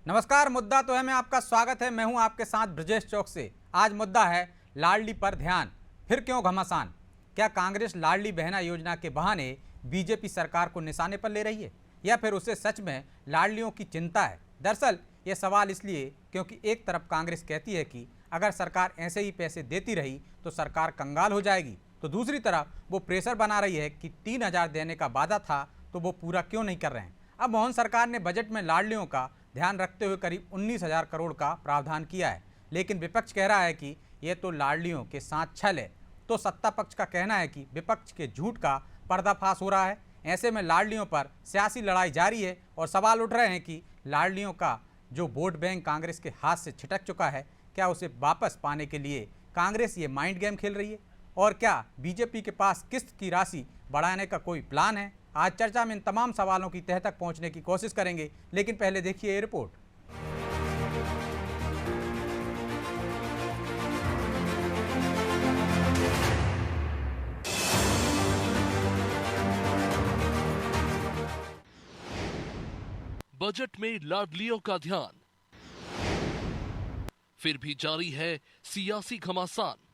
नमस्कार। मुद्दा तो है में आपका स्वागत है। मैं हूं आपके साथ ब्रजेश चौक से। आज मुद्दा है लाडली पर ध्यान। फिर क्यों घमासान? क्या कांग्रेस लाडली बहना योजना के बहाने बीजेपी सरकार को निशाने पर ले रही है या फिर उसे सच में लाडलियों की चिंता है? दरअसल ये सवाल इसलिए क्योंकि एक तरफ कांग्रेस कहती है कि अगर सरकार ऐसे ही पैसे देती रही तो सरकार कंगाल हो जाएगी, तो दूसरी तरफ वो प्रेशर बना रही है कि 3,000 देने का वादा था तो वो पूरा क्यों नहीं कर रहे हैं। अब मोहन सरकार ने बजट में लाडलियों का ध्यान रखते हुए करीब 19,000 करोड़ का प्रावधान किया है, लेकिन विपक्ष कह रहा है कि यह तो लाडलियों के साथ छल है। तो सत्ता पक्ष का कहना है कि विपक्ष के झूठ का पर्दाफाश हो रहा है। ऐसे में लाडलियों पर सियासी लड़ाई जारी है और सवाल उठ रहे हैं कि लाडलियों का जो वोट बैंक कांग्रेस के हाथ से छिटक चुका है, क्या उसे वापस पाने के लिए कांग्रेस ये माइंड गेम खेल रही है? और क्या बीजेपी के पास किस्त की राशि बढ़ाने का कोई प्लान है? आज चर्चा में इन तमाम सवालों की तह तक पहुंचने की कोशिश करेंगे, लेकिन पहले देखिए ये रिपोर्ट। बजट में लाडलियों का ध्यान, फिर भी जारी है सियासी घमासान।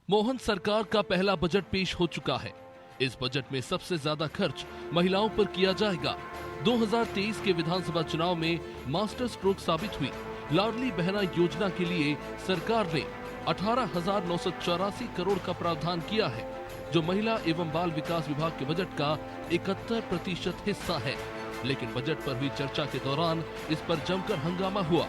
मोहन सरकार का पहला बजट पेश हो चुका है। इस बजट में सबसे ज्यादा खर्च महिलाओं पर किया जाएगा। 2023 के विधानसभा चुनाव में मास्टर स्ट्रोक साबित हुई लाडली बहना योजना के लिए सरकार ने 18,984 करोड़ का प्रावधान किया है, जो महिला एवं बाल विकास विभाग के बजट का 71% हिस्सा है। लेकिन बजट पर हुई चर्चा के दौरान इस पर जमकर हंगामा हुआ।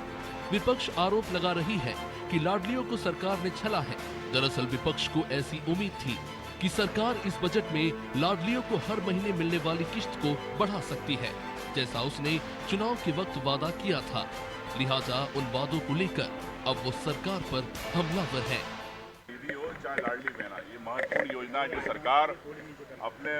विपक्ष आरोप लगा रही है कि लाडलियों को सरकार ने छला है। दरअसल विपक्ष को ऐसी उम्मीद थी कि सरकार इस बजट में लाडलियों को हर महीने मिलने वाली किस्त को बढ़ा सकती है, जैसा उसने चुनाव के वक्त वादा किया था। लिहाजा उन वादों को लेकर अब वो सरकार पर हमलावर है। दीदी हो चाहे लाडली बहना, ये महत्वपूर्ण योजना है जो सरकार अपने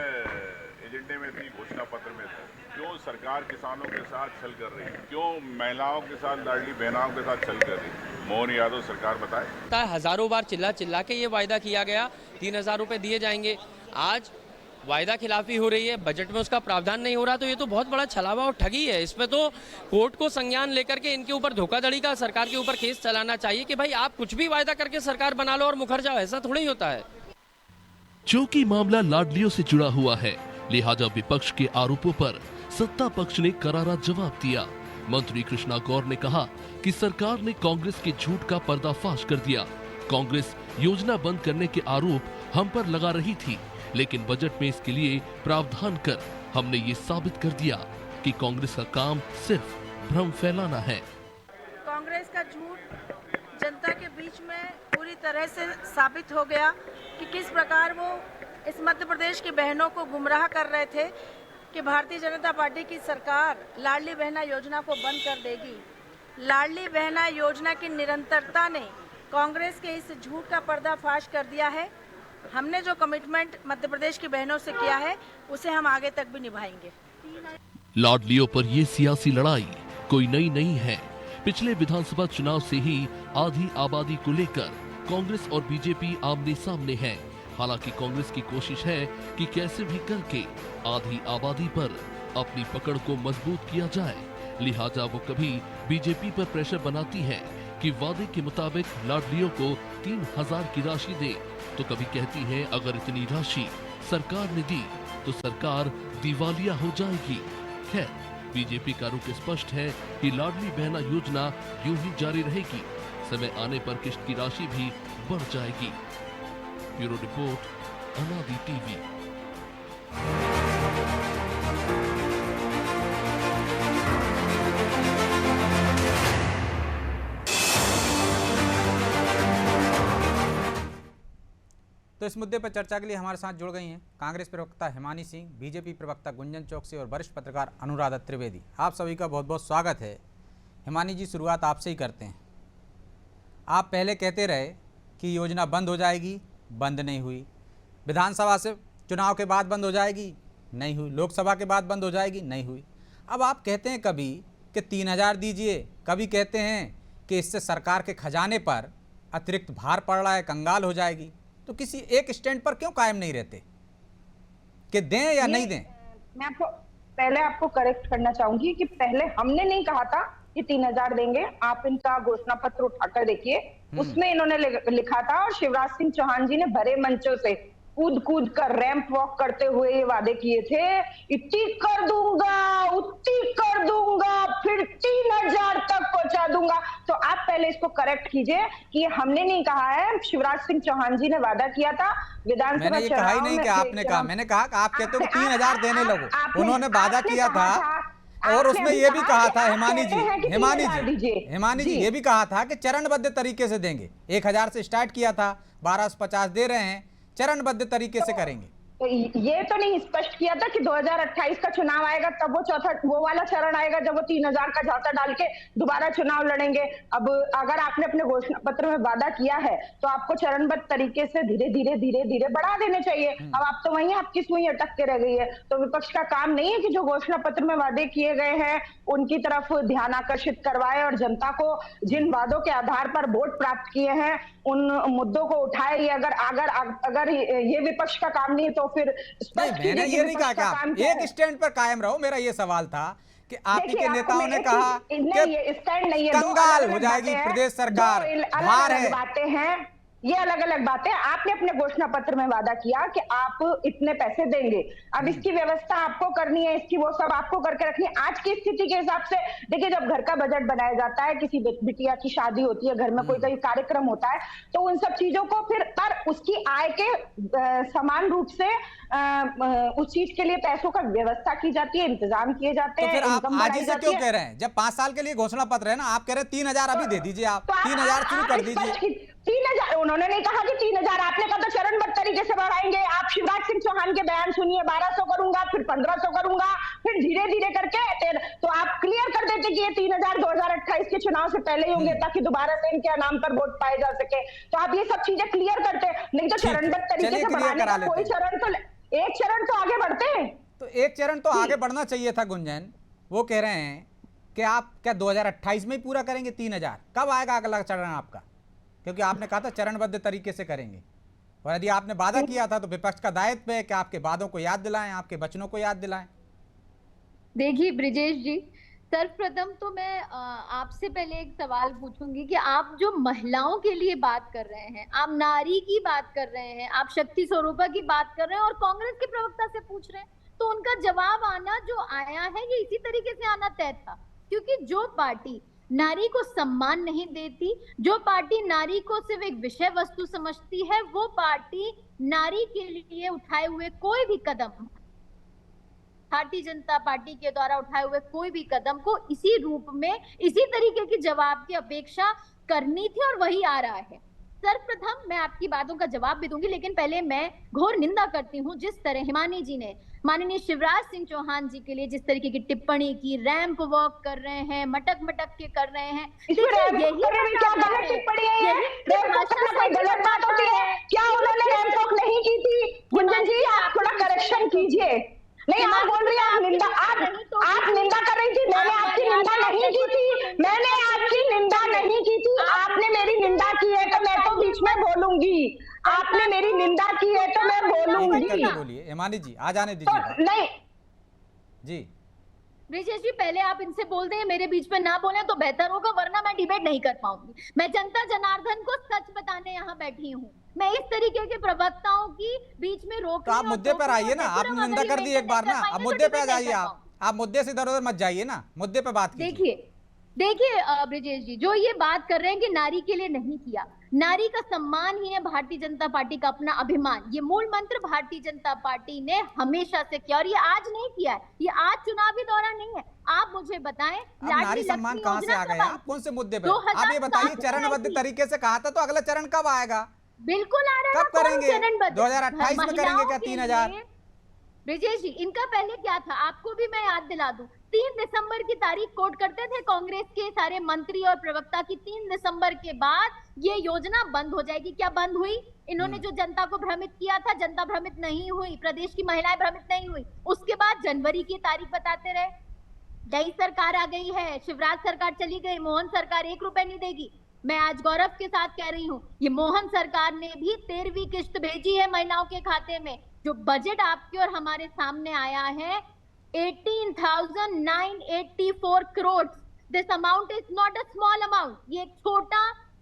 एजेंडे में थी, घोषणा पत्र में था। क्यों सरकार किसानों के साथ छल कर रही है? क्यों महिलाओं के साथ, लाडली बहनाओं के साथ छल कर रही है? मोहन यादव सरकार बताए। हजारों बार चिल्ला चिल्ला के ये वायदा किया गया 3,000 रुपए दिए जाएंगे। आज वायदा खिलाफी हो रही है, बजट में उसका प्रावधान नहीं हो रहा, तो ये तो बहुत बड़ा छलावा और ठगी है। इसमें तो कोर्ट को संज्ञान लेकर के इनके ऊपर धोखाधड़ी का सरकार के ऊपर केस चलाना चाहिए कि भाई आप कुछ भी वायदा करके सरकार बना लो और मुकर जाओ। ऐसा थोड़ा ही होता है। चूंकि मामला लाडलियों से जुड़ा हुआ है, लिहाजा विपक्ष के आरोपों पर सत्ता पक्ष ने करारा जवाब दिया। मंत्री कृष्णा गौर ने कहा कि सरकार ने कांग्रेस के झूठ का पर्दाफाश कर दिया। कांग्रेस योजना बंद करने के आरोप हम पर लगा रही थी, लेकिन बजट में इसके लिए प्रावधान कर हमने ये साबित कर दिया कि कांग्रेस का काम सिर्फ भ्रम फैलाना है। कांग्रेस का झूठ जनता के बीच में पूरी तरह से साबित हो गया कि किस प्रकार वो इस मध्य प्रदेश की बहनों को गुमराह कर रहे थे कि भारतीय जनता पार्टी की सरकार लाडली बहना योजना को बंद कर देगी। लाडली बहना योजना की निरंतरता ने कांग्रेस के इस झूठ का पर्दाफाश कर दिया है। हमने जो कमिटमेंट मध्य प्रदेश की बहनों से किया है, उसे हम आगे तक भी निभाएंगे। लाडलियों पर ये सियासी लड़ाई कोई नई नहीं है। पिछले विधानसभा चुनाव से ही आधी आबादी को लेकर कांग्रेस और बीजेपी आमने सामने है। हालांकि कांग्रेस की कोशिश है कि कैसे भी करके आधी आबादी पर अपनी पकड़ को मजबूत किया जाए। लिहाजा वो कभी बीजेपी पर प्रेशर बनाती है कि वादे के मुताबिक लाडलियों को 3,000 की राशि दे, तो कभी कहती है अगर इतनी राशि सरकार ने दी तो सरकार दिवालिया हो जाएगी। खैर, बीजेपी का रुख स्पष्ट है कि लाडली बहना योजना यूं ही जारी रहेगी। समय आने पर किस्त की राशि भी बढ़ जाएगी। ब्यूरो रिपोर्ट, अनादि टीवी। तो इस मुद्दे पर चर्चा के लिए हमारे साथ जुड़ गई हैं कांग्रेस प्रवक्ता हिमानी सिंह, बीजेपी प्रवक्ता गुंजन चौकसी और वरिष्ठ पत्रकार अनुराधा त्रिवेदी। आप सभी का बहुत बहुत स्वागत है। हिमानी जी, शुरुआत आपसे ही करते हैं। आप पहले कहते रहे कि योजना बंद हो जाएगी, बंद नहीं हुई। विधानसभा से चुनाव के बाद बंद हो जाएगी, नहीं हुई। लोकसभा के बाद बंद हो जाएगी, नहीं हुई। अब आप कहते हैं कभी कि 3,000 दीजिए, कभी कहते हैं कि इससे सरकार के खजाने पर अतिरिक्त भार पड़ रहा है, कंगाल हो जाएगी। तो किसी एक स्टैंड पर क्यों कायम नहीं रहते कि दें या नहीं दें? मैं आपको करेक्ट करना चाहूंगी कि पहले हमने नहीं कहा था कि 3000 देंगे। आप इनका घोषणा पत्र उठाकर देखिए, उसमें इन्होंने लिखा था और शिवराज सिंह चौहान जी ने भरे मंचों से कूद कूद कर रैंप वॉक करते हुए ये वादे किए थे, इतनी कर दूंगा, उतनी कर दूंगा, फिर 3000 तक पहुंचा दूंगा। तो आप पहले इसको करेक्ट कीजिए कि हमने नहीं कहा है, शिवराज सिंह चौहान जी ने वादा किया था विधानसभा मैंने ये कहा ही नहीं कि आपने कहा, मैंने कहा कि आप कहते हो 3000 देने लगो। उन्होंने वादा किया था और उसमें ये भी कहा था हिमानी जी ये भी कहा था कि चरणबद्ध तरीके से देंगे। 1000 से स्टार्ट किया था, 1250 दे रहे हैं, चरणबद्ध तरीके से करेंगे। ये तो नहीं स्पष्ट किया था कि 2028 का चुनाव आएगा तब वो वाला चरण आएगा जब वो 3000 का झांसा डाल के दोबारा चुनाव लड़ेंगे। अब अगर आपने अपने घोषणा पत्र में वादा किया है तो आपको चरणबद्ध तरीके से धीरे धीरे बढ़ा देने चाहिए। अब आप तो वहीं आपकी सुई अटक के रह गई है। तो विपक्ष का काम नहीं है कि जो घोषणा पत्र में वादे किए गए हैं उनकी तरफ ध्यान आकर्षित करवाए और जनता को जिन वादों के आधार पर वोट प्राप्त किए हैं उन मुद्दों को उठाए। ये अगर ये विपक्ष का काम नहीं तो फिर मैंने ये नहीं कहा कि आप एक स्टैंड पर कायम रहो। मेरा ये सवाल था कि आप ही के नेताओं ने कहा कि स्टैंड नहीं है, कंगाल हो जाएगी प्रदेश सरकार, भार है। बातें हैं, ये अलग अलग बातें। आपने अपने घोषणा पत्र में वादा किया कि आप इतने पैसे देंगे, अब इसकी व्यवस्था आपको करनी है, इसकी वो सब आपको करके रखनी है। आज की स्थिति के हिसाब से देखिए, जब घर का बजट बनाया जाता है, किसी बिटिया की शादी होती है, घर में कोई कार्यक्रम होता है, तो उन सब चीजों को फिर पर उसकी आय के समान रूप से उस चीज के लिए पैसों का व्यवस्था की जाती है, इंतजाम किए जाते हैं। तो फिर आप आज ही से क्यों कह रहे हैं? जब 5 साल के लिए घोषणा पत्र है ना, आप कह रहे हैं 3000 अभी दे दीजिए, आप 3000 शुरू कर दीजिए। 3000 उन्होंने नहीं कहा कि 3000, आपने कहा तो चरणबद्ध तरीके से बढ़ाएंगे। आप शिवराज सिंह चौहान के बयान सुनिए, 1200 करूंगा, फिर 1500 करूंगा, फिर धीरे धीरे करके तो आप क्लियर कर देते कि ये 3000 2028 के चुनाव से पहले ही होंगे ताकि दोबारा से इनके नाम पर वोट पाए जा सके। तो आप ये सब चीजें क्लियर करते, नहीं तो चरणबद्ध तरीके से बढ़ाने का कोई चरण तो एक चरण तो आगे बढ़ते हैं। तो एक चरण तो आगे बढ़ना चाहिए था। गुंजन वो कह रहे हैं कि आप क्या 2028 में ही पूरा करेंगे 3000? कब आएगा अगला चरण आपका? क्योंकि आपने कहा था चरणबद्ध तरीके से करेंगे, और यदि आपने वादा किया था तो विपक्ष का दायित्व है कि आपके वादों को याद दिलाएं, आपके वचनों को याद दिलाएं। देखिए ब्रिजेश जी, सर्वप्रथम तो मैं आपसे पहले एक सवाल पूछूंगी कि आप जो महिलाओं के लिए बात कर रहे हैं, आप नारी की बात कर रहे हैं, आप शक्ति स्वरूपा की बात कर रहे हैं और कांग्रेस के प्रवक्ता से पूछ रहे हैं, तो उनका जवाब आना जो आया है ये इसी तरीके से आना तय था। क्योंकि जो पार्टी नारी को सम्मान नहीं देती, जो पार्टी नारी को सिर्फ एक विषय वस्तु समझती है, वो पार्टी नारी के लिए उठाए हुए कोई भी कदम, भारतीय जनता पार्टी के द्वारा उठाए हुए कोई भी कदम को इसी रूप में, इसी तरीके की जवाब की अपेक्षा करनी थी और वही आ रहा है। सर्वप्रथम मैं आपकी बातों का जवाब भी दूंगी, लेकिन पहले मैं घोर निंदा करती हूँ जिस तरह हिमानी जी ने माननीय शिवराज सिंह चौहान जी के लिए जिस तरीके की टिप्पणी की, रैंप वॉक कर रहे हैं, मटक मटक के कर रहे हैं। क्या उन्होंने रैंप वॉक नहीं की थी? गुंजन जी आप थोड़ा करेक्शन कीजिए। नहीं, आप बोल रही हैं आप निंदा कर रही थी। मैंने आपकी निंदा नहीं की थी, मैंने आपकी निंदा नहीं की थी। आपने मेरी निंदा की है तो मैं तो बीच में बोलूंगी। आपने मेरी निंदा की है तो मैं बोलूंगी। बोलिए हिमानी जी, आ जाने दीजिए। तो नहीं जी ब्रिजेश जी, पहले आप इनसे बोल दें, मेरे बीच में ना बोले तो बेहतर होगा, वरना मैं डिबेट नहीं कर पाऊंगी। मैं जनता जनार्दन को सच बताने यहाँ बैठी हूँ। मैं इस तरीके के प्रवक्ताओं की बीच में रोक, तो आप मुद्दे पर आइए ना, आपने निंदा कर दी एक बार ना, अब मुद्दे पे आ जाइए। आप मुद्दे से इधर उधर मत जाइए ना, मुद्दे पे बात कीजिए। देखिए ब्रिजेश जी, जो ये बात कर रहे हैं कि नारी के लिए नहीं किया, नारी का सम्मान ही है भारतीय जनता पार्टी का अपना अभिमान। ये मूल मंत्र भारतीय जनता पार्टी ने हमेशा से किया और ये आज नहीं किया है, ये आज चुनावी दौरान नहीं है। आप मुझे बताएं, नारी सम्मान कहां से आ गया? आप कौन से मुद्दे पे? आप ये बताइए, चरणबद्ध तरीके से कहा था तो अगला चरण कब आएगा? बिल्कुल आ रहा है। कब करेंगे? 2028 में करेंगे क्या 3000? ब्रिजेश जी, इनका पहले क्या था आपको भी मैं याद दिला दूं। 3 दिसंबर की तारीख कोट करते थे कांग्रेस के सारे मंत्री और प्रवक्ता की, 3 दिसंबर के बाद ये योजना बंद हो जाएगी। क्या बंद हुई? इन्होंने जो जनता को भ्रमित किया था, जनता भ्रमित नहीं हुई, प्रदेश की महिलाएं भ्रमित नहीं हुई। उसके बाद जनवरी की तारीख बताते रहे, नई सरकार आ गई है, शिवराज सरकार चली गई, मोहन सरकार 1 रुपए नहीं देगी। मैं आज गौरव के साथ कह रही हूँ, ये मोहन सरकार ने भी 13वीं किस्त भेजी है महिलाओं के खाते में। जो बजट आपके और हमारे सामने आया है 18,984 crore, this amount is not a small amount, ये एक छोटा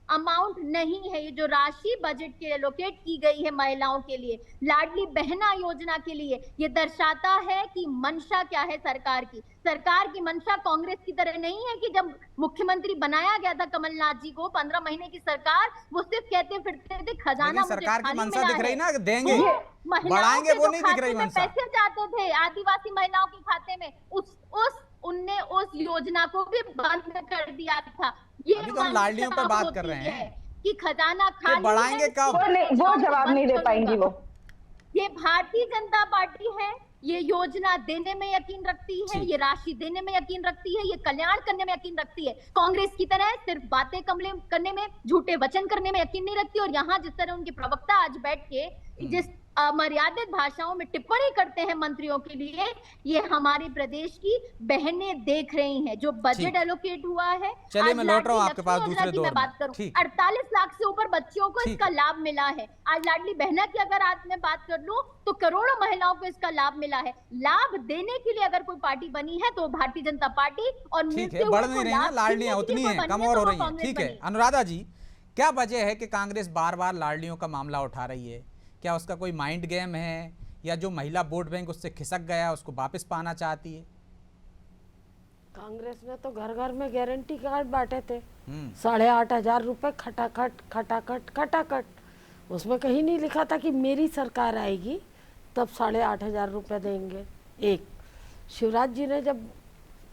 अमाउंट नहीं है। ये जो राशि बजट के एलोकेट की गई है महिलाओं के लिए, लाडली बहना योजना के लिए, ये दर्शाता है कि मंशा क्या है सरकार की। सरकार की मंशा कांग्रेस की तरह नहीं है कि जब मुख्यमंत्री बनाया गया था कमलनाथ जी को, 15 महीने की सरकार, वो सिर्फ कहते फिरते थे खजाना मुझे सरकार की खाली मंशा मिला दिख रही है। ना, देंगे महिलाओं बढ़ाएंगे, के वो जो नहीं दिख खाते रही में मंशा। पैसे जाते थे आदिवासी महिलाओं के खाते में, उनने उस योजना को भी बंद कर दिया था। ये अभी तो हम लाडलियों पर बात कर रहे हैं कि खजाना खाली बढ़ाएंगे है, कब? वो जवाब नहीं दे पाएंगी वो। ये भारतीय जनता पार्टी है, ये योजना देने में यकीन रखती है, ठीक। ये राशि देने में यकीन रखती है, ये कल्याण करने में यकीन रखती है। कांग्रेस की तरह सिर्फ बातें करने में, झूठे वचन करने में यकीन नहीं रखती। और यहाँ जिस तरह उनके प्रवक्ता आज बैठ के जिस अमर्यादित भाषाओं में टिप्पणी करते हैं मंत्रियों के लिए, ये हमारे प्रदेश की बहनें देख रही हैं। जो बजट एलोकेट हुआ है, चलिए आज मैं लौट रहा हूँ लाडली आपके पास लक्ष्मी दूसरे योजना की दौर मैं में। बात करूं, ठीक। 48 लाख से ऊपर बच्चियों को ठीक। इसका लाभ मिला है। आज लाडली बहना की अगर आज मैं बात कर लूं तो करोड़ों महिलाओं को इसका लाभ मिला है। लाभ देने के लिए अगर कोई पार्टी बनी है तो भारतीय जनता पार्टी, और ठीक मिलते है, हुए बढ़ को नहीं रही ना लाभ लाडलियां, छीनने के उतनी लिए हैं, कोई कम बनी और तो हो वो रही हैं। कांग्रेस ठीक है बनी। अनुराधा जी, क्या वजह है कि कांग्रेस बार बार लाडलियों का मामला उठा रही है? क्या उसका कोई माइंड गेम है, या जो महिला वोट बैंक उससे खिसक गया उसको वापस पाना चाहती है? कांग्रेस ने तो घर घर में गारंटी कार्ड बांटे थे, 8,500 रुपए खटाखट खटाखट खटाखट। उसमें कहीं नहीं लिखा था कि मेरी सरकार आएगी तब 8,500 रुपए देंगे। एक शिवराज जी ने जब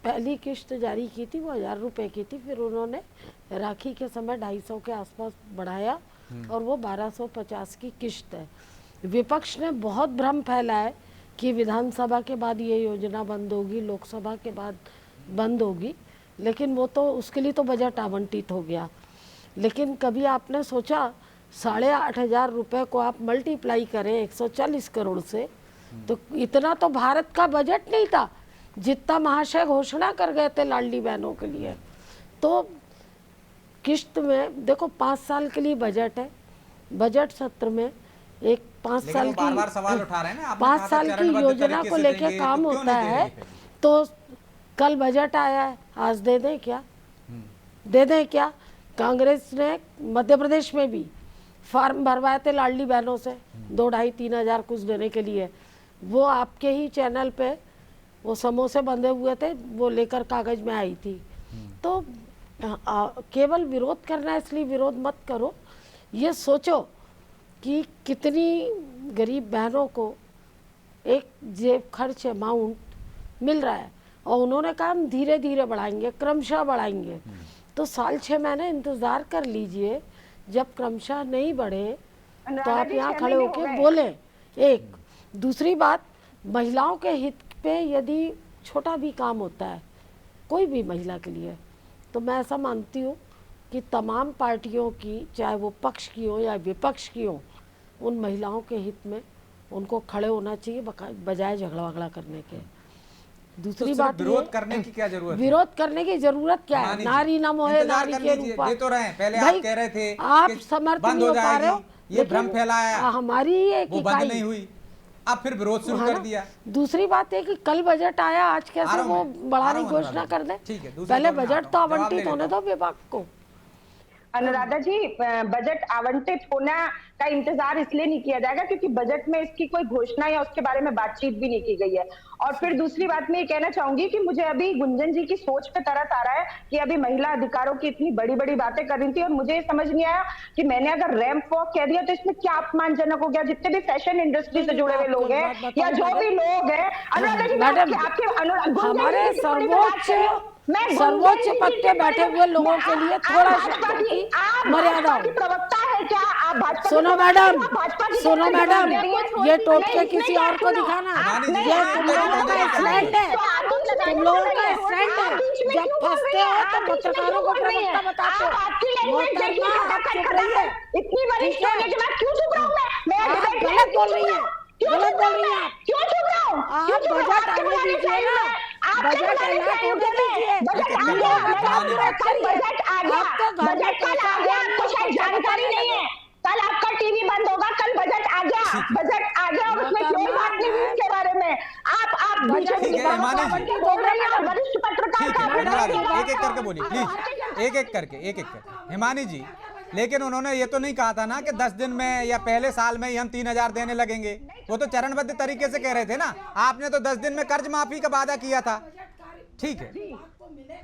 पहली किश्त जारी की थी वो 1,000 रुपए की थी, फिर उन्होंने राखी के समय 250 के आसपास बढ़ाया और वो 1250 की किश्त है। विपक्ष ने बहुत भ्रम फैलाया कि विधानसभा के बाद ये योजना बंद होगी, लोकसभा के बाद बंद होगी, लेकिन वो तो उसके लिए तो बजट आवंटित हो गया। लेकिन कभी आपने सोचा 8,500 रुपए को आप मल्टीप्लाई करें 140 करोड़ से, तो इतना तो भारत का बजट नहीं था जितना महाशय घोषणा कर गए थे लाडली बहनों के लिए। तो किश्त में देखो 5 साल के लिए बजट है, बजट सत्र में एक 5 साल की बार-बार सवाल उठा रहे हैं ना, 5 साल की योजना को लेके काम होता है। तो कल बजट आया है, आज दे दें क्या? दे दें क्या? कांग्रेस ने मध्य प्रदेश में भी फॉर्म भरवाए थे लाडली बहनों से 2-2,5-3 हजार कुछ देने के लिए। वो आपके ही चैनल पे वो समोसे बंधे हुए थे, वो लेकर कागज में आई थी। तो केवल विरोध करना है इसलिए विरोध मत करो, ये सोचो कि कितनी गरीब बहनों को एक जेब खर्च अमाउंट मिल रहा है, और उन्होंने कहा हम धीरे धीरे बढ़ाएंगे, क्रमशः बढ़ाएंगे। तो साल 6 महीने इंतजार कर लीजिए, जब क्रमशः नहीं बढ़े तो आप यहाँ खड़े होके बोले। एक दूसरी बात, महिलाओं के हित पे यदि छोटा भी काम होता है कोई भी महिला के लिए, तो मैं ऐसा मानती हूँ कि तमाम पार्टियों की, चाहे वो पक्ष की हो या विपक्ष की हो, उन महिलाओं के हित में उनको खड़े होना चाहिए बजाय झगड़ा वगड़ा करने के। दूसरी बात, विरोध करने की क्या जरूरत है? विरोध करने की जरूरत क्या है? नारी न मोहे नारी के रूप ये तो रहे पहले आप कह रहे थे आप समर्थ नहीं हो पा रहे हो, ये भ्रम फैलाया, हमारी एक वो बंद नहीं हुई, अब फिर विरोध शुरू कर दिया। दूसरी बात है कि कल बजट आया, आज कैसे वो बढ़ाने की घोषणा कर दे? पहले बजट तो आवंटित होने दो विभाग को। अनुराधा जी, बजट आवंटित होना का इंतजार इसलिए नहीं किया जाएगा क्योंकि बजट में इसकी कोई घोषणा या उसके बारे में बातचीत भी नहीं की गई है। और फिर दूसरी बात मैं ये कहना चाहूंगी कि मुझे अभी गुंजन जी की सोच पे तरस आ रहा है कि अभी महिला अधिकारों की इतनी बड़ी बड़ी बातें कर रही थी और मुझे ये समझ नहीं आया कि मैंने अगर रैंप वॉक कह दिया तो इसमें क्या अपमानजनक हो गया? जितने भी फैशन इंडस्ट्री से जुड़े हुए लोग हैं या जो भी लोग हैं, अनुराधा जी हमारे सर्वोच्च पद पे बैठे हुए लोगों के लिए थोड़ा शब्दों की मर्यादा हो। प्रवक्ता है क्या आप? भाजपा सुनो मैडम, ये टोट के किसी और को दिखाना, ये तुम लोगों का स्टैंड है, तुम लोगों का स्टैंड है। जब फंसते हो तो पत्रकारों को प्रवक्ता बताते हो। मोहतरमा आप चुप रहिए, इतनी बड़ी होने के बाद क्यों चुप रहूं मैं? आप गलत बोल रही है, गलत बोल रही है। क्यों चुप रहूं? आप बजट आने दीजिए ना, बजट ऐलान होने दीजिए। बजट आ गया, बजट कल आ गया, आपको शायद जानकारी नहीं है। कल आपका टीवी बंद होगा, कल बजट आ गया, बजट आ गया और उसमें कोई बात नहीं हुई इसके बारे में। आप बजट ठीक है हिमानी जी, वरिष्ठ पत्रकार ठीक है का अनुराधा जी, एक एक करके बोलिए प्लीज, एक एक करके हिमानी जी। लेकिन उन्होंने ये तो नहीं कहा था ना कि 10 दिन में या पहले साल में ही हम 3000 देने लगेंगे, वो तो चरणबद्ध तरीके से कह रहे थे ना। आपने तो 10 दिन में कर्ज माफी का वादा किया था। ठीक है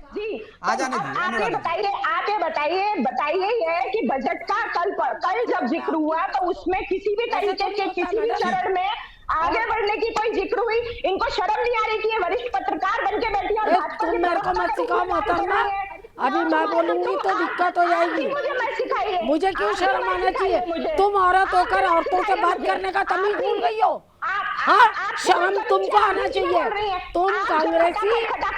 जी, आ जाने दीजिए। आप ये बताइए ये कि बजट का कल जब जिक्र हुआ तो उसमें किसी भी तरीके के किसी भी चरण में आगे बढ़ने की कोई जिक्र हुई? इनको शर्म नहीं आ रही कि ये वरिष्ठ पत्रकार बन के बैठी और तुम मेरे को मत सिखाओ मोहतरमा, अभी मैं बोलूंगी तो दिक्कत हो जाएगी। मुझे क्यों शर्म आना चाहिए? तुम औरत होकर औरतों से बात करने का तमीज भूल गई हो। हाँ, शर्म तुमको आना चाहिए। तुम कांग्रेसी,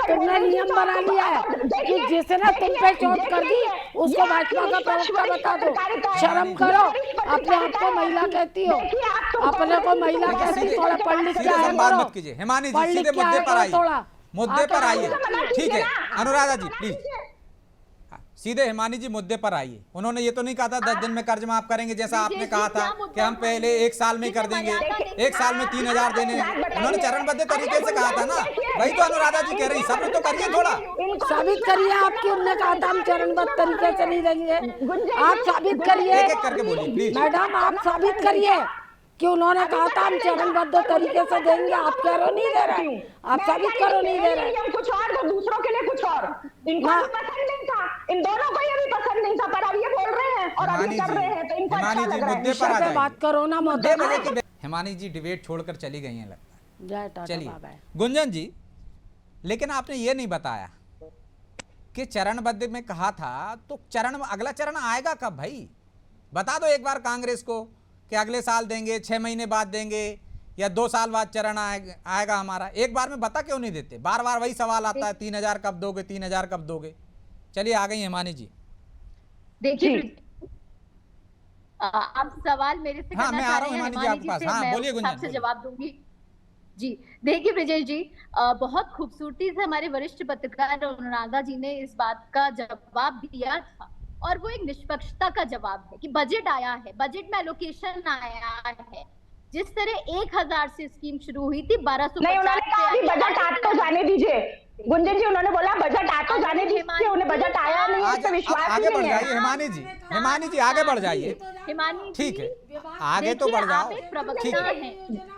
तुमने नियम बना लिया है कि जिसने तुम पे चोट कर दी उसको भाजपा का प्रवक्ता बता दो। शर्म करो, अपने आप को महिला कहती हो, अपने को महिला कहती, थोड़ा पढ़ लिख के आया बात करो। मत कीजिए हिमानी जी, सीधे मुद्दे पर आइए, थोड़ा मुद्दे पर आइए। ठीक है अनुराधा जी प्लीज, सीधे हिमानी जी मुद्दे पर आइए। उन्होंने ये तो नहीं कहा था 10 दिन में कर्ज माफ करेंगे, जैसा आपने कहा था कि हम पहले 1 साल में कर देंगे, 1 साल में 3000 देने हैं। उन्होंने चरणबद्ध तरीके से कहा था ना, वही तो अनुराधा जी कह रही। सब्र तो करिए थोड़ा, साबित करिए आपकी। उन्होंने कहा था हम चरणबद्ध तरीके से नहीं देंगे, आप साबित करिए। एक एक करके बोलिए प्लीज। मैडम आप साबित करिए कि उन्होंने कहा था हम चरणबद्ध तरीके से देंगे, आप कह रहे हो नहीं दे रहे, आप साबित करो नहीं दे रहे। हम कुछ और तो दूसरों के लिए कुछ और, इनको भी पसंद नहीं था, इन दोनों को ये भी पसंद नहीं था, पर अब ये बोल रहे हैं और अभी कर रहे हैं तो इनको अच्छा लग रहा है। मुद्दे पर आ जाइए, बात करो ना मोहतरमा। हिमानी जी डिबेट छोड़कर चली गई हैं लगता जय है। टाटा चलिए बाबा। गुंजन जी, लेकिन आपने ये नहीं बताया कि चरणबद्ध में कहा था, तो अगला चरण आएगा कब भाई? बता दो एक बार कांग्रेस को कि अगले साल देंगे, 6 महीने बाद देंगे, या 2 साल बाद चरण आएगा हमारा। एक बार में बता क्यों नहीं देते? बार बार वही सवाल आता है, 3000 कब दोगे, 3000 कब दोगे? चलिए आ गई हिमानी जी। देखिए आप सवाल मेरे से हाँ, मैं आ रहा हूँ हिमानी जी आपके पास। हाँ बोलिए गुंजन, आपसे जवाब दूंगी जी। देखिए ब्रिजेश जी, बहुत खूबसूरती से हमारे वरिष्ठ पत्रकार अनुराधा जी ने इस बात का जवाब दिया था, और वो एक निष्पक्षता का जवाब है कि बजट आया है, बजट में एलोकेशन आया है। जिस तरह 1000 से स्कीम शुरू हुई थी, 1250 नहीं, उन्होंने कहा कि बजट आ तो जाने दीजिए। गुंजन जी उन्होंने बोला बजट आ तो जाने दीजिए, उन्हें बजट आया नहीं है, इस पे विश्वास आगे बढ़ नहीं है। जाइए हिमानी जी, हिमानी जी आगे बढ़ जाइए। हिमानी ठीक है, आगे तो बढ़ जाओ। ठीक है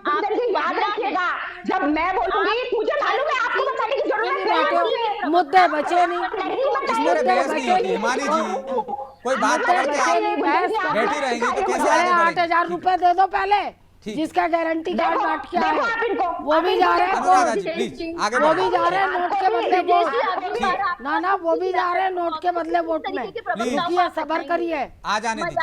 गुंजन जी याद रखिएगा, जब मैं बोलूंगी मुझे मालूम है आपको बताने की जरूरत नहीं है। मुद्दे बचे नहीं, इस तरह बहस नहीं होती हिमानी जी। कोई बात पकड़ के आप बैठी रहेंगी तो कैसे आगे बढ़ेगी? 8000 रुपए दे दो पहले, जिसका गारंटी कार्ड बांट के आए वो भी जा रहे हैं, अनुराधा जी प्लीज आगे वो बढ़ो। भी जा रहे हैं नोट के बदले वोट। ना वो भी जा रहे हैं नोट के बदले वोट में। रुकिए, सब्र करिए, आ जाने दीजिए।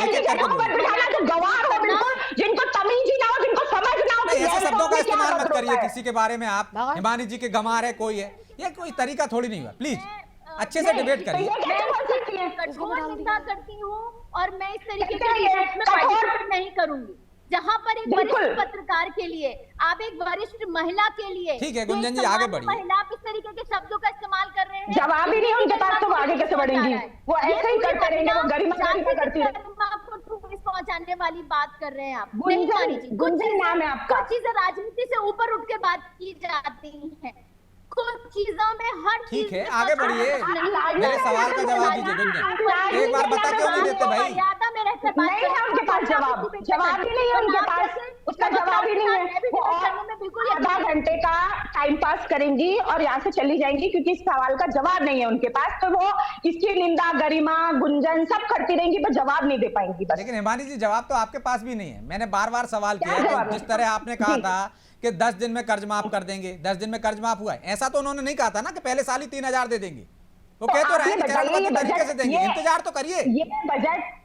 एक एक करके बोलिए। गवार हो बिल्कुल, जिनको तमीज ही ना हो, जिनको समझ ना हो। नहीं, ऐसे शब्दों का इस्तेमाल मत करिए किसी के बारे में। आप हिमानी जी के गंवार है कोई है, ये कोई तरीका थोड़ी नहीं हुआ। प्लीज अच्छे से डिबेट करिए। कठोर निंदा करती हूँ और मैं इस तरीके के डिबेट में पार्टिसिपेट नहीं करूंगी, जहां पर एक वरिष्ठ पत्रकार के लिए, आप एक वरिष्ठ महिला के लिए। ठीक है गुंजन जी आगे बढ़िए। महिला आप इस तरीके के शब्दों का इस्तेमाल कर रहे हैं, जवाब ही नहीं उनके पास, तो आगे कैसे बढ़ेंगी? वो ऐसे ही करते रहेंगे, वो गरिमा करती रहेंगी। आपको ठेस पहुंचाने वाली बात कर रहे हैं आप। गुंजन नाम है आपका। कुछ चीजें राजनीति से ऊपर उठ के बात की जाती है, कुछ चीजों में हर ठीक है आगे बढ़िए, मेरे सवाल का जवाब दीजिए गुंजन। एक बार बता क्यों नहीं देते भाई? नहीं है उनके पास जवाब ही नहीं है उनके पास, उसका जवाब ही नहीं है। वो और आधा घंटे का टाइम पास करेंगी और यहाँ से चली जाएंगी, क्योंकि इस सवाल का जवाब नहीं है उनके पास। तो वो इसकी निंदा, गरिमा, गुंजन सब करती रहेंगी, पर जवाब नहीं दे पाएंगी। लेकिन हिमानी जी जवाब तो आपके पास भी नहीं है। मैंने बार बार सवाल किया, जिस तरह आपने कहा था कि 10 दिन में कर्ज माफ कर देंगे, 10 दिन में कर्ज माफ हुआ है, ऐसा तो उन्होंने नहीं कहा था ना कि पहले साल ही 3000 दे देंगे। वो कह तो रहे हैं कि चरणबद्ध तरीके से देंगे, इंतजार तो करिए।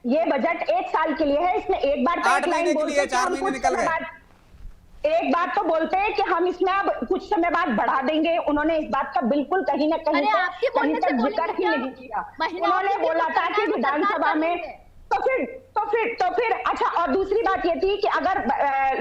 ये बजट 1 साल के लिए है, इसमें एक बार 8 महीने के लिए 4 महीने निकल गए। एक बात तो बोलते हैं कि हम इसमें अब कुछ समय बाद बढ़ा देंगे, उन्होंने इस बात का बिल्कुल कहीं ना कहीं तक जिक्र ही नहीं किया। उन्होंने बोला था कि विधानसभा में, तो तो फिर अच्छा, और दूसरी बात ये थी कि अगर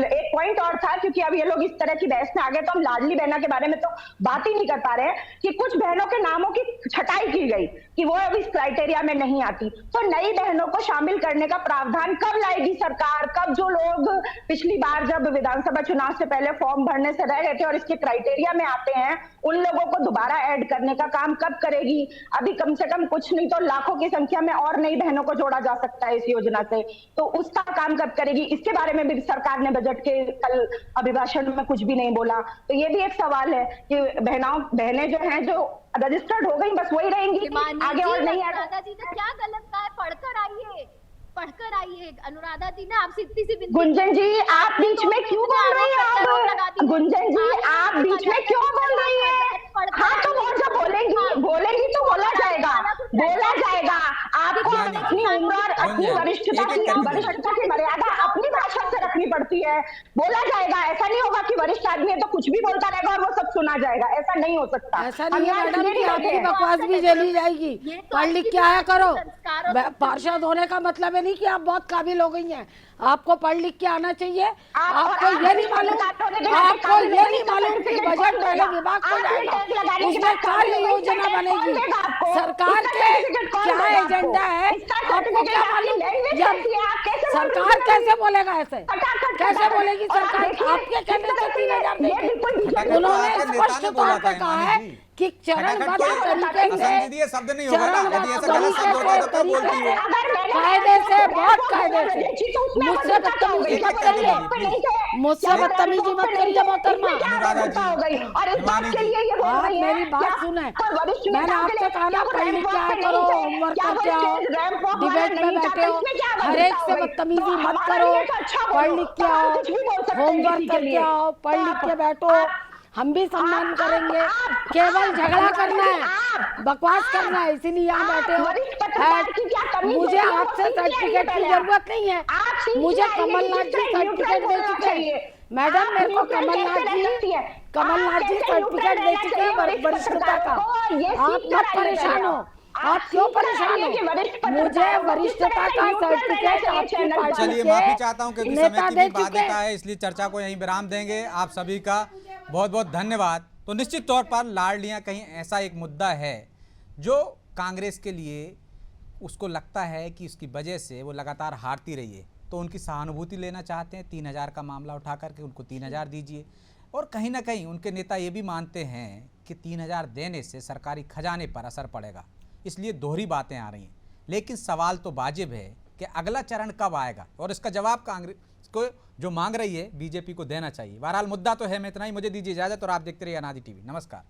एक पॉइंट और था, क्योंकि अब ये लोग इस तरह की बहस में आ गए तो हम लाडली बहना के बारे में तो बात ही नहीं कर पा रहे हैं कि कुछ बहनों के नामों की छटाई की गई कि वो अब इस क्राइटेरिया में नहीं आती। तो नई बहनों को शामिल करने का प्रावधान कब लाएगी सरकार? कब जो लोग पिछली बार जब विधानसभा चुनाव से पहले फॉर्म भरने से रह गए थे और इसके क्राइटेरिया में आते हैं, उन लोगों को दोबारा ऐड करने का काम कब करेगी? अभी कम से कम कुछ नहीं तो लाखों की संख्या में और नई बहनों को जोड़ा जा सकता है इस योजना से, तो उसका काम कब करेगी? इसके बारे में भी सरकार ने बजट के कल अभिभाषण में कुछ भी नहीं बोला। तो ये भी एक सवाल है कि बहनें जो हैं जो रजिस्टर्ड हो गई बस वही रहेंगी, आगे और नहीं आएगा। अनुराधा जी ने क्या गलत कहा है? पढ़कर आइए अनुराधा जी ने आपसे इतनी सी विनती। गुंजन जी आप बीच में क्यों बोल रही हैं? गुंजन जी आप बीच में क्यों बोल रही हैं? हाँ तो वो जब बोलेंगी तो बोला जाएगा। आपको अपनी उम्र और अपनी वरिष्ठता की मर्यादा अपनी भाषा से रखनी पड़ती है। बोला जाएगा, ऐसा नहीं होगा कि वरिष्ठ आदमी है तो कुछ भी बोलता रहेगा और वो सब सुना जाएगा, ऐसा नहीं हो सकता। ऐसा नहीं है मैडम कि आपकी बकवास भी झेली जाएगी। पढ़ लिख के आया करो। पार्षद होने का मतलब है नहीं कि आप बहुत काबिल हो गई हैं, आपको पढ़ लिख के आना चाहिए। आपको ये नहीं मालूम कि बजट पहले विभाग को जाएगा, उसमें कार्य योजना बनेगी, सरकार के क्या एजेंडा है आपको क्या मालूम? सरकार कैसे बोलेगा? ऐसे कैसे बोलेगी सरकार? आपके कहने से 3000 देगी। उन्होंने स्पष्ट तौर पर कहा है कि चरणबद्ध तरीके से, शब्द नहीं होगा ना, यदि ऐसा गलत शब्द होता तो क्यों बोलती हो? कायदे से, बहुत कायदे से। मुझसे बदतमीजी मत करिए, मोहतरमा। आप मेरी बात सुने, मैंने आपसे कहा ना पढ़ लिख के आया करो, होमवर्क करके आओ, डिबेट में बैठे हो, हर एक से बदतमीजी मत करो, पढ़ लिख के आओ, होमवर्क करके आओ, पढ़ लिख के बैठो, हम भी सम्मान करेंगे। केवल झगड़ा करना है, बकवास करना है, इसीलिए यहाँ बैठे हो। मुझे आपसे सर्टिफिकेट की जरूरत नहीं है, मुझे कमलनाथ जी सर्टिफिकेट दे चुके हैं। मैडम मेरे को कमलनाथ जी सर्टिफिकेट दे चुके हैं वरिष्ठता का। आप मत परेशान हो, आप क्यों परेशान हो? मुझे वरिष्ठता का सर्टिफिकेट आपकी पार्टी चलिए माफी चाहता हूँ क्योंकि समय की भी बाध्यता है, इसलिए चर्चा को यहीं विराम देंगे। आप सभी का बहुत बहुत धन्यवाद। तो निश्चित तौर पर लाडलियां कहीं ऐसा एक मुद्दा है जो कांग्रेस के लिए उसको लगता है कि उसकी वजह से वो लगातार हारती रही है, तो उनकी सहानुभूति लेना चाहते हैं। 3000 का मामला उठा करके उनको 3000 दीजिए। और कहीं ना कहीं उनके नेता ये भी मानते हैं कि 3000 देने से सरकारी खजाने पर असर पड़ेगा, इसलिए दोहरी बातें आ रही हैं। लेकिन सवाल तो वाजिब है कि अगला चरण कब आएगा और इसका जवाब कांग्रेस को जो मांग रही है बीजेपी को देना चाहिए। बहरहाल मुद्दा तो है। मैं इतना ही, मुझे दीजिए इजाजत और आप देखते रहिए अनादि टीवी। नमस्कार।